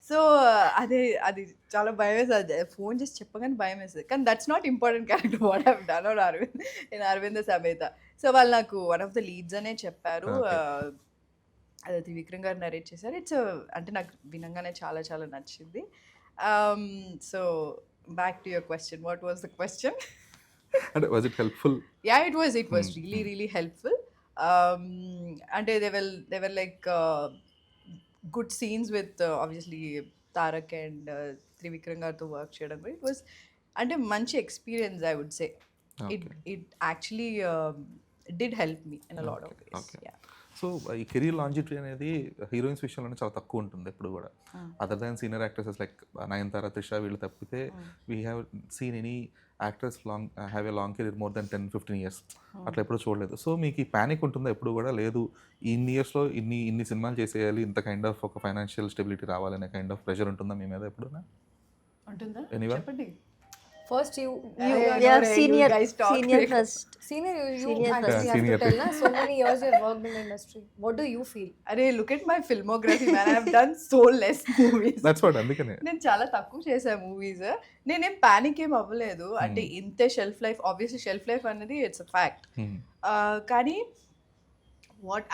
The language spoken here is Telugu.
సో అదే అది చాలా భయమేసేది. ఫోను చేసి చెప్పగానే భయమేసేది. కానీ that's not important character what I have done on Aravind in 'Aravinda Sametha'. So వాళ్ళు నాకు వన్ ఆఫ్ ద లీడ్స్ అనే చెప్పారు. ఓకే. అదే త్రివిక్రమ్ గారు నరేట్ చేశారు. అంటే నాకు వినంగానే చాలా చాలా నచ్చింది. So back to your question. What was the question? అంటే was it helpful? Yeah, it was really helpful. And they were like good scenes with obviously Tarak and Trivikram గారితో వర్క్ చేయడం. It was అంటే మంచి experience I would say. It okay. it actually did help me in a lot of ways. Okay. Yeah. So ఈ కెరీర్ లాంజివిటీ అనేది హీరోయిన్స్ విషయంలోనే చాలా తక్కువ ఉంటుంది ఎప్పుడు కూడా. Other than senior actresses like Nayanthara, Trisha వీళ్ళు తప్పితే we have seen any actors have a long career more than 10-15 years అట్లా ఎప్పుడు చూడలేదు. సో మీకు ఈ ప్యానిక్ ఉంటుందా ఎప్పుడు కూడా? లేదు ఇన్ని ఇయర్స్లో ఇన్ని సినిమాలు చేసేయాలి, ఇంత కైండ్ ఆఫ్ ఒక ఫైనాన్షియల్ స్టెబిలిటీ రావాలనే కైండ్ ఆఫ్ ప్రెషర్ ఉంటుందా మీ మీద ఎప్పుడైనా? ఉంటుందా? Anyone? చెప్పండి. First you Yeah, senior guys talk. first. senior Senior actually first. have Senior to tell na, so many years you have worked in the industry. What do you feel? అరే look at my filmography man. I have done so less movies. That's what అందుకనే. నేను చాలా తక్కువ చేశాను మూవీస్. నేనేం పానిక్ ఏం అవ్వలేదు. అంటే ఇంతే shelf life, obviously shelf life అనేది ఇట్స్ అ ఫ్యాక్ట్. కానీ వాట్